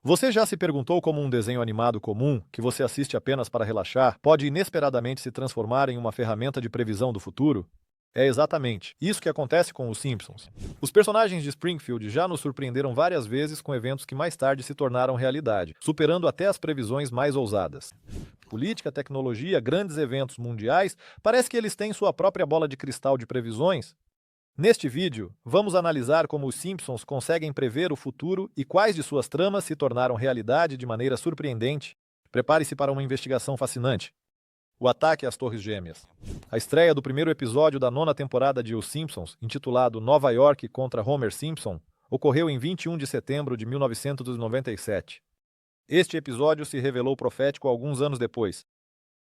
Você já se perguntou como um desenho animado comum, que você assiste apenas para relaxar, pode inesperadamente se transformar em uma ferramenta de previsão do futuro? É exatamente isso que acontece com os Simpsons. Os personagens de Springfield já nos surpreenderam várias vezes com eventos que mais tarde se tornaram realidade, superando até as previsões mais ousadas. Política, tecnologia, grandes eventos mundiais, parece que eles têm sua própria bola de cristal de previsões. Neste vídeo, vamos analisar como os Simpsons conseguem prever o futuro e quais de suas tramas se tornaram realidade de maneira surpreendente. Prepare-se para uma investigação fascinante. O ataque às Torres Gêmeas. A estreia do primeiro episódio da nona temporada de Os Simpsons, intitulado Nova York contra Homer Simpson, ocorreu em 21 de setembro de 1997. Este episódio se revelou profético alguns anos depois.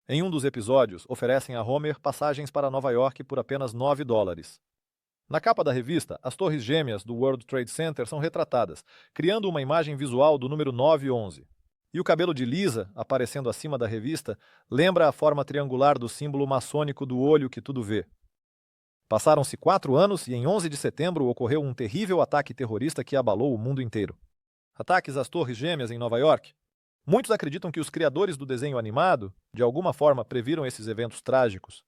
Em um dos episódios, oferecem a Homer passagens para Nova York por apenas $9. Na capa da revista, as torres gêmeas do World Trade Center são retratadas, criando uma imagem visual do número 911. E o cabelo de Lisa, aparecendo acima da revista, lembra a forma triangular do símbolo maçônico do olho que tudo vê. Passaram-se 4 anos e em 11 de setembro ocorreu um terrível ataque terrorista que abalou o mundo inteiro. Ataques às torres gêmeas em Nova York? Muitos acreditam que os criadores do desenho animado, de alguma forma, previram esses eventos trágicos.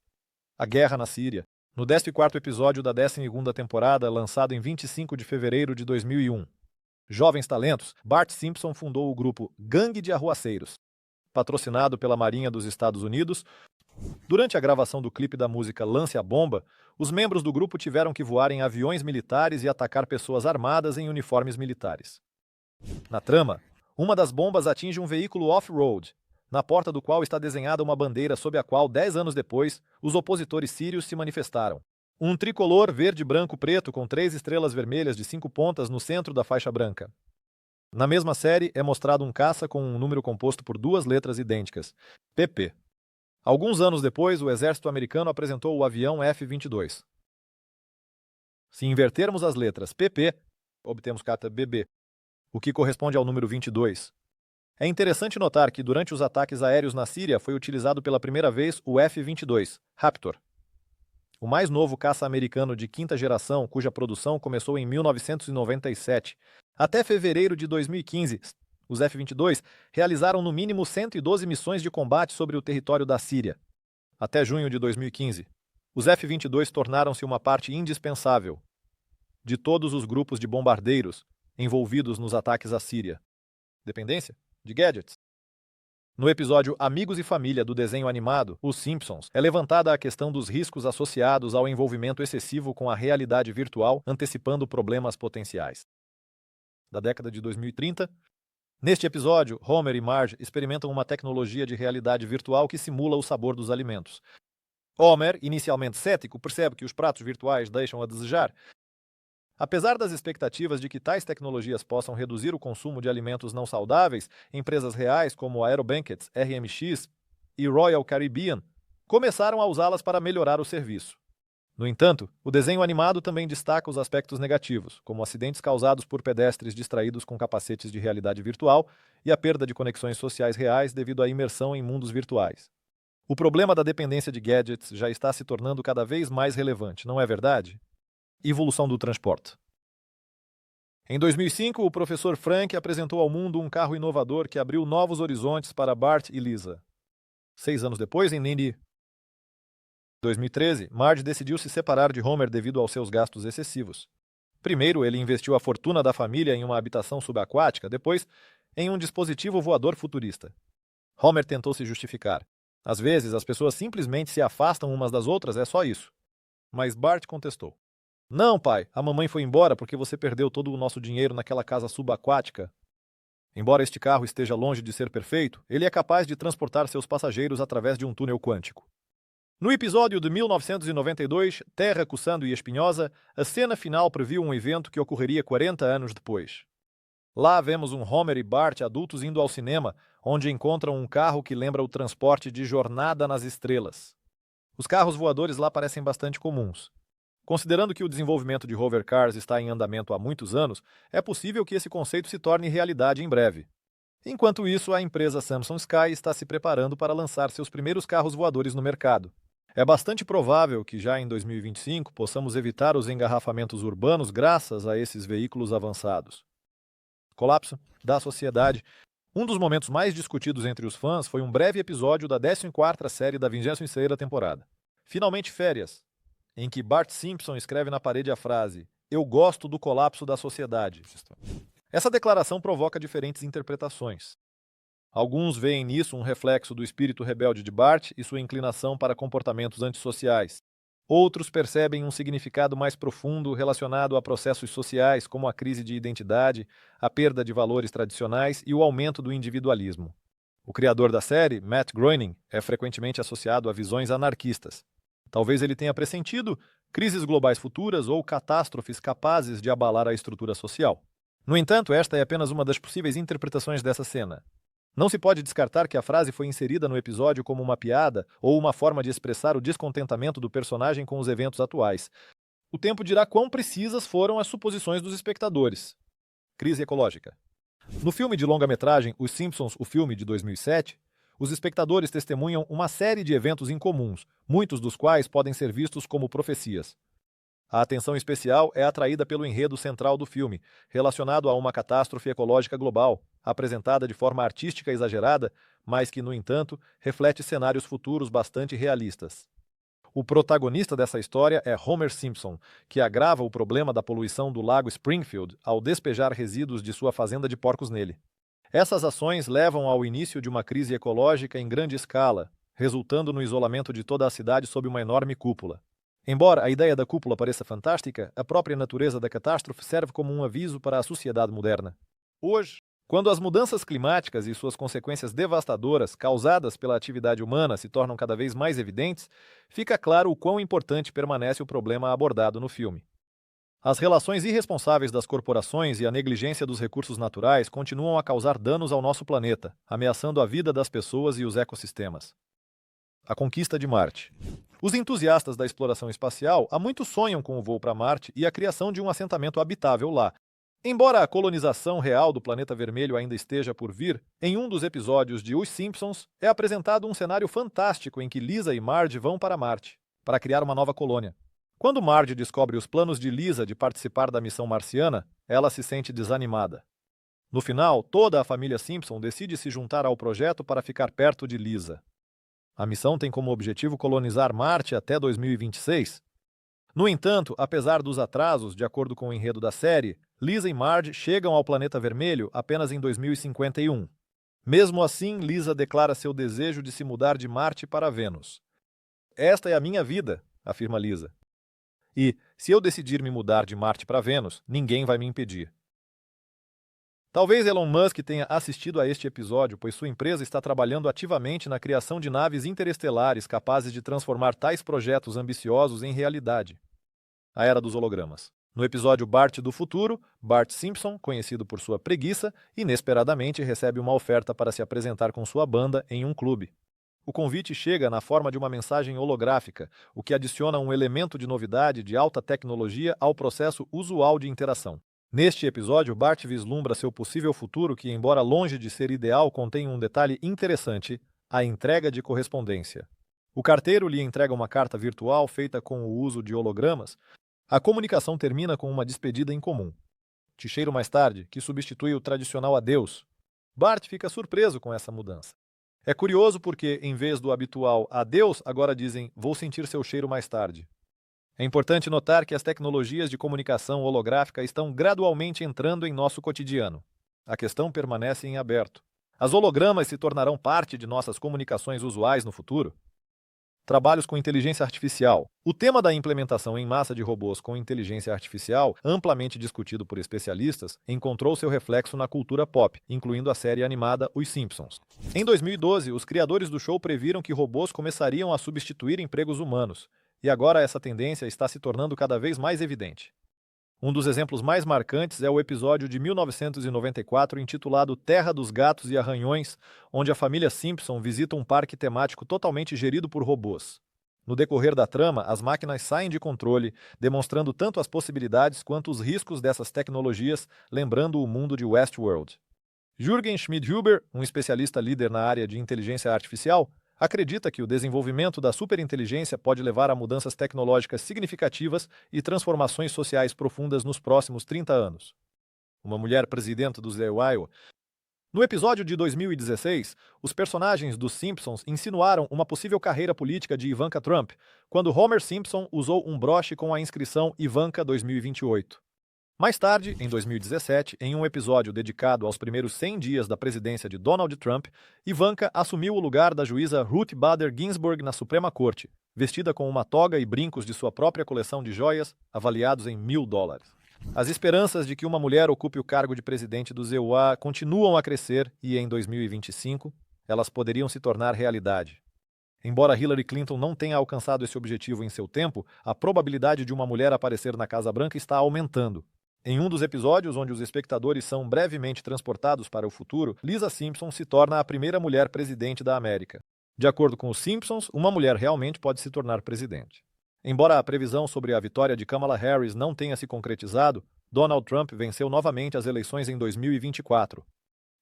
A guerra na Síria. No 14º episódio da 12ª temporada, lançado em 25 de fevereiro de 2001. Jovens talentos, Bart Simpson fundou o grupo Gangue de Arruaceiros, patrocinado pela Marinha dos Estados Unidos. Durante a gravação do clipe da música Lance a Bomba, os membros do grupo tiveram que voar em aviões militares e atacar pessoas armadas em uniformes militares. Na trama, uma das bombas atinge um veículo off-road, na porta do qual está desenhada uma bandeira sob a qual, 10 anos depois, os opositores sírios se manifestaram. Um tricolor verde-branco-preto com 3 estrelas vermelhas de 5 pontas no centro da faixa branca. Na mesma série, é mostrado um caça com um número composto por 2 letras idênticas, PP. Alguns anos depois, o exército americano apresentou o avião F-22. Se invertermos as letras PP, obtemos carta BB, o que corresponde ao número 22. É interessante notar que durante os ataques aéreos na Síria foi utilizado pela primeira vez o F-22, Raptor. O mais novo caça americano de 5ª geração, cuja produção começou em 1997. Até fevereiro de 2015, os F-22 realizaram no mínimo 112 missões de combate sobre o território da Síria. Até junho de 2015, os F-22 tornaram-se uma parte indispensável de todos os grupos de bombardeiros envolvidos nos ataques à Síria. Dependência? De gadgets. No episódio Amigos e Família do desenho animado Os Simpsons, é levantada a questão dos riscos associados ao envolvimento excessivo com a realidade virtual, antecipando problemas potenciais. Da década de 2030, neste episódio, Homer e Marge experimentam uma tecnologia de realidade virtual que simula o sabor dos alimentos. Homer, inicialmente cético, percebe que os pratos virtuais deixam a desejar. Apesar das expectativas de que tais tecnologias possam reduzir o consumo de alimentos não saudáveis, empresas reais como a Aerobanquets, RMX e Royal Caribbean começaram a usá-las para melhorar o serviço. No entanto, o desenho animado também destaca os aspectos negativos, como acidentes causados por pedestres distraídos com capacetes de realidade virtual e a perda de conexões sociais reais devido à imersão em mundos virtuais. O problema da dependência de gadgets já está se tornando cada vez mais relevante, não é verdade? Evolução do transporte. Em 2005, o professor Frank apresentou ao mundo um carro inovador que abriu novos horizontes para Bart e Lisa. 6 anos depois, em 2013, Marge decidiu se separar de Homer devido aos seus gastos excessivos. Primeiro, ele investiu a fortuna da família em uma habitação subaquática, depois, em um dispositivo voador futurista. Homer tentou se justificar. Às vezes, as pessoas simplesmente se afastam umas das outras, é só isso. Mas Bart contestou. Não, pai, a mamãe foi embora porque você perdeu todo o nosso dinheiro naquela casa subaquática. Embora este carro esteja longe de ser perfeito, ele é capaz de transportar seus passageiros através de um túnel quântico. No episódio de 1992, Terra, Coçando e Espinhosa, a cena final previu um evento que ocorreria 40 anos depois. Lá vemos um Homer e Bart adultos indo ao cinema, onde encontram um carro que lembra o transporte de Jornada nas Estrelas. Os carros voadores lá parecem bastante comuns. Considerando que o desenvolvimento de hovercars está em andamento há muitos anos, é possível que esse conceito se torne realidade em breve. Enquanto isso, a empresa Samsung Sky está se preparando para lançar seus primeiros carros voadores no mercado. É bastante provável que já em 2025 possamos evitar os engarrafamentos urbanos graças a esses veículos avançados. colapso da sociedade. Um dos momentos mais discutidos entre os fãs foi um breve episódio da 14ª série da 23ª temporada. Finalmente férias, em que Bart Simpson escreve na parede a frase "Eu gosto do colapso da sociedade". Essa declaração provoca diferentes interpretações. Alguns veem nisso um reflexo do espírito rebelde de Bart e sua inclinação para comportamentos antissociais. Outros percebem um significado mais profundo relacionado a processos sociais, como a crise de identidade, a perda de valores tradicionais e o aumento do individualismo. O criador da série, Matt Groening, é frequentemente associado a visões anarquistas. Talvez ele tenha pressentido crises globais futuras ou catástrofes capazes de abalar a estrutura social. No entanto, esta é apenas uma das possíveis interpretações dessa cena. Não se pode descartar que a frase foi inserida no episódio como uma piada ou uma forma de expressar o descontentamento do personagem com os eventos atuais. O tempo dirá quão precisas foram as suposições dos espectadores. Crise ecológica. No filme de longa-metragem Os Simpsons, o filme de 2007, os espectadores testemunham uma série de eventos incomuns, muitos dos quais podem ser vistos como profecias. A atenção especial é atraída pelo enredo central do filme, relacionado a uma catástrofe ecológica global, apresentada de forma artística exagerada, mas que, no entanto, reflete cenários futuros bastante realistas. O protagonista dessa história é Homer Simpson, que agrava o problema da poluição do lago Springfield ao despejar resíduos de sua fazenda de porcos nele. Essas ações levam ao início de uma crise ecológica em grande escala, resultando no isolamento de toda a cidade sob uma enorme cúpula. Embora a ideia da cúpula pareça fantástica, a própria natureza da catástrofe serve como um aviso para a sociedade moderna. Hoje, quando as mudanças climáticas e suas consequências devastadoras causadas pela atividade humana se tornam cada vez mais evidentes, fica claro o quão importante permanece o problema abordado no filme. As relações irresponsáveis das corporações e a negligência dos recursos naturais continuam a causar danos ao nosso planeta, ameaçando a vida das pessoas e os ecossistemas. A conquista de Marte. Os entusiastas da exploração espacial há muito sonham com o voo para Marte e a criação de um assentamento habitável lá. Embora a colonização real do planeta vermelho ainda esteja por vir, em um dos episódios de Os Simpsons é apresentado um cenário fantástico em que Lisa e Marge vão para Marte, para criar uma nova colônia. Quando Marge descobre os planos de Lisa de participar da missão marciana, ela se sente desanimada. No final, toda a família Simpson decide se juntar ao projeto para ficar perto de Lisa. A missão tem como objetivo colonizar Marte até 2026. No entanto, apesar dos atrasos, de acordo com o enredo da série, Lisa e Marge chegam ao planeta vermelho apenas em 2051. Mesmo assim, Lisa declara seu desejo de se mudar de Marte para Vênus. "Esta é a minha vida", afirma Lisa. "E, se eu decidir me mudar de Marte para Vênus, ninguém vai me impedir." Talvez Elon Musk tenha assistido a este episódio, pois sua empresa está trabalhando ativamente na criação de naves interestelares capazes de transformar tais projetos ambiciosos em realidade. A Era dos Hologramas. No episódio Bart do Futuro, Bart Simpson, conhecido por sua preguiça, inesperadamente recebe uma oferta para se apresentar com sua banda em um clube. O convite chega na forma de uma mensagem holográfica, o que adiciona um elemento de novidade de alta tecnologia ao processo usual de interação. Neste episódio, Bart vislumbra seu possível futuro que, embora longe de ser ideal, contém um detalhe interessante: a entrega de correspondência. O carteiro lhe entrega uma carta virtual feita com o uso de hologramas. A comunicação termina com uma despedida em comum. "Te cheiro mais tarde", que substitui o tradicional adeus. Bart fica surpreso com essa mudança. É curioso porque, em vez do habitual adeus, agora dizem "vou sentir seu cheiro mais tarde". É importante notar que as tecnologias de comunicação holográfica estão gradualmente entrando em nosso cotidiano. A questão permanece em aberto. As hologramas se tornarão parte de nossas comunicações usuais no futuro? Trabalhos com inteligência artificial. O tema da implementação em massa de robôs com inteligência artificial, amplamente discutido por especialistas, encontrou seu reflexo na cultura pop, incluindo a série animada Os Simpsons. Em 2012, os criadores do show previram que robôs começariam a substituir empregos humanos, e agora essa tendência está se tornando cada vez mais evidente. Um dos exemplos mais marcantes é o episódio de 1994 intitulado Terra dos Gatos e Arranhões, onde a família Simpson visita um parque temático totalmente gerido por robôs. No decorrer da trama, as máquinas saem de controle, demonstrando tanto as possibilidades quanto os riscos dessas tecnologias, lembrando o mundo de Westworld. Jürgen Schmidhuber, um especialista líder na área de inteligência artificial, acredita que o desenvolvimento da superinteligência pode levar a mudanças tecnológicas significativas e transformações sociais profundas nos próximos 30 anos. uma mulher presidente dos Iowa. No episódio de 2016, os personagens dos Simpsons insinuaram uma possível carreira política de Ivanka Trump, quando Homer Simpson usou um broche com a inscrição Ivanka 2028. Mais tarde, em 2017, em um episódio dedicado aos primeiros 100 dias da presidência de Donald Trump, Ivanka assumiu o lugar da juíza Ruth Bader Ginsburg na Suprema Corte, vestida com uma toga e brincos de sua própria coleção de joias, avaliados em $1.000. As esperanças de que uma mulher ocupe o cargo de presidente dos EUA continuam a crescer e, em 2025, elas poderiam se tornar realidade. Embora Hillary Clinton não tenha alcançado esse objetivo em seu tempo, a probabilidade de uma mulher aparecer na Casa Branca está aumentando. Em um dos episódios onde os espectadores são brevemente transportados para o futuro, Lisa Simpson se torna a primeira mulher presidente da América. De acordo com os Simpsons, uma mulher realmente pode se tornar presidente. Embora a previsão sobre a vitória de Kamala Harris não tenha se concretizado, Donald Trump venceu novamente as eleições em 2024.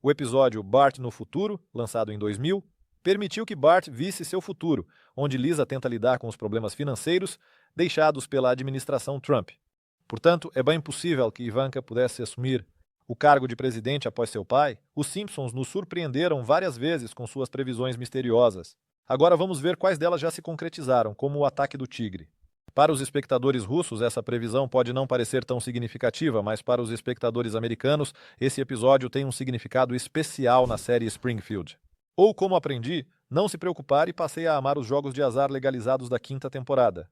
O episódio Bart no Futuro, lançado em 2000, permitiu que Bart visse seu futuro, onde Lisa tenta lidar com os problemas financeiros deixados pela administração Trump. Portanto, é bem possível que Ivanka pudesse assumir o cargo de presidente após seu pai. Os Simpsons nos surpreenderam várias vezes com suas previsões misteriosas. Agora vamos ver quais delas já se concretizaram, como o ataque do tigre. Para os espectadores russos, essa previsão pode não parecer tão significativa, mas para os espectadores americanos, esse episódio tem um significado especial na série Springfield. Ou, como aprendi, não se preocupar e passei a amar os jogos de azar legalizados da 5ª temporada.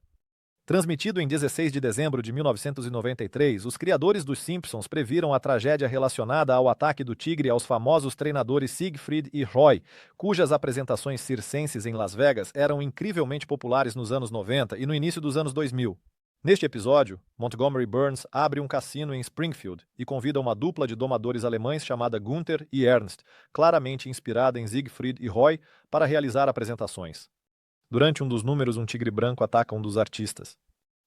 Transmitido em 16 de dezembro de 1993, os criadores dos Simpsons previram a tragédia relacionada ao ataque do tigre aos famosos treinadores Siegfried e Roy, cujas apresentações circenses em Las Vegas eram incrivelmente populares nos anos 90 e no início dos anos 2000. Neste episódio, Montgomery Burns abre um cassino em Springfield e convida uma dupla de domadores alemães chamada Gunther e Ernst, claramente inspirada em Siegfried e Roy, para realizar apresentações. Durante um dos números, um tigre branco ataca um dos artistas.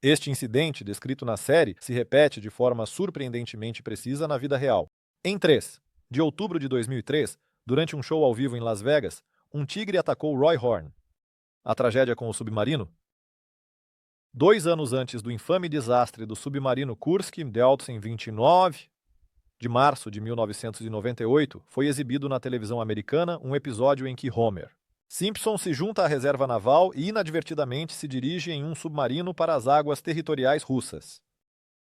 Este incidente, descrito na série, se repete de forma surpreendentemente precisa na vida real. Em 3 de outubro de 2003, durante um show ao vivo em Las Vegas, um tigre atacou Roy Horn. A tragédia com o submarino? 2 anos antes do infame desastre do submarino Kursk, Delts em 29 de março de 1998, foi exibido na televisão americana um episódio em que Homer Simpson se junta à reserva naval e inadvertidamente se dirige em um submarino para as águas territoriais russas.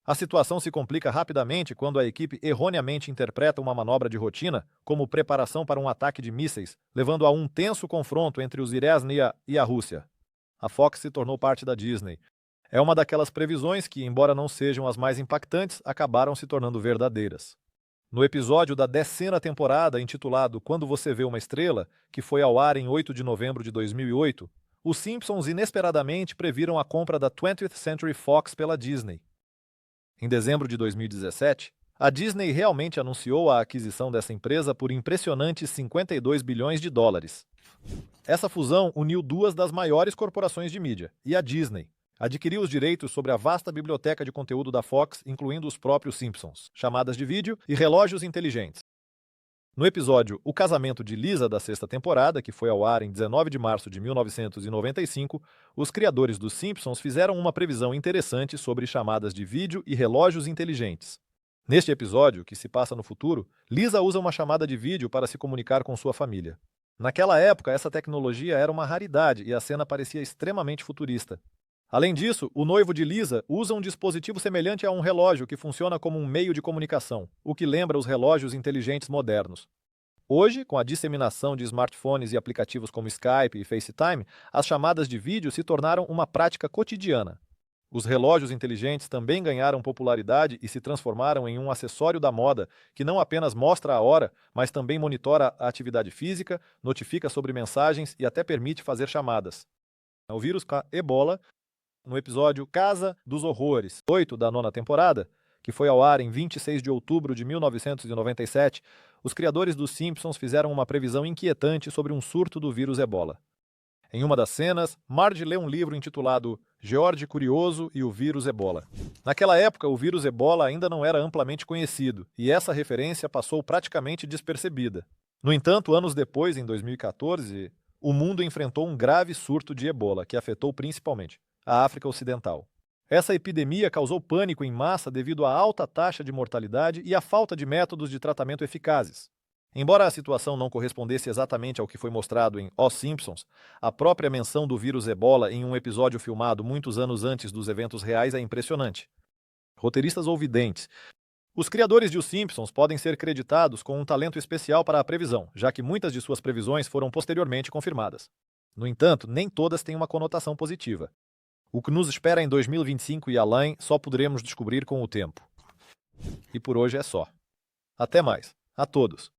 A situação se complica rapidamente quando a equipe erroneamente interpreta uma manobra de rotina como preparação para um ataque de mísseis, levando a um tenso confronto entre os Iresnia e a Rússia. A Fox se tornou parte da Disney. É uma daquelas previsões que, embora não sejam as mais impactantes, acabaram se tornando verdadeiras. No episódio da 10ª temporada, intitulado Quando Você Vê uma Estrela, que foi ao ar em 8 de novembro de 2008, os Simpsons inesperadamente previram a compra da 20th Century Fox pela Disney. Em dezembro de 2017, a Disney realmente anunciou a aquisição dessa empresa por impressionantes $52 bilhões. Essa fusão uniu duas das maiores corporações de mídia, e a Disney adquiriu os direitos sobre a vasta biblioteca de conteúdo da Fox, incluindo os próprios Simpsons, chamadas de vídeo e relógios inteligentes. No episódio O Casamento de Lisa da 6ª temporada, que foi ao ar em 19 de março de 1995, os criadores dos Simpsons fizeram uma previsão interessante sobre chamadas de vídeo e relógios inteligentes. Neste episódio, que se passa no futuro, Lisa usa uma chamada de vídeo para se comunicar com sua família. Naquela época, essa tecnologia era uma raridade e a cena parecia extremamente futurista. Além disso, o noivo de Lisa usa um dispositivo semelhante a um relógio que funciona como um meio de comunicação, o que lembra os relógios inteligentes modernos. Hoje, com a disseminação de smartphones e aplicativos como Skype e FaceTime, as chamadas de vídeo se tornaram uma prática cotidiana. Os relógios inteligentes também ganharam popularidade e se transformaram em um acessório da moda que não apenas mostra a hora, mas também monitora a atividade física, notifica sobre mensagens e até permite fazer chamadas. O vírus Ebola, no episódio Casa dos Horrores, 8 da 9ª temporada, que foi ao ar em 26 de outubro de 1997, os criadores dos Simpsons fizeram uma previsão inquietante sobre um surto do vírus Ebola. Em uma das cenas, Marge lê um livro intitulado George Curioso e o Vírus Ebola. Naquela época, o vírus Ebola ainda não era amplamente conhecido, e essa referência passou praticamente despercebida. No entanto, anos depois, em 2014, o mundo enfrentou um grave surto de Ebola, que afetou principalmente a África Ocidental. Essa epidemia causou pânico em massa devido à alta taxa de mortalidade e à falta de métodos de tratamento eficazes. Embora a situação não correspondesse exatamente ao que foi mostrado em Os Simpsons, a própria menção do vírus Ebola em um episódio filmado muitos anos antes dos eventos reais é impressionante. Roteiristas ou videntes. Os criadores de Os Simpsons podem ser creditados com um talento especial para a previsão, já que muitas de suas previsões foram posteriormente confirmadas. No entanto, nem todas têm uma conotação positiva. O que nos espera em 2025 e além só poderemos descobrir com o tempo. E por hoje é só. Até mais. A todos.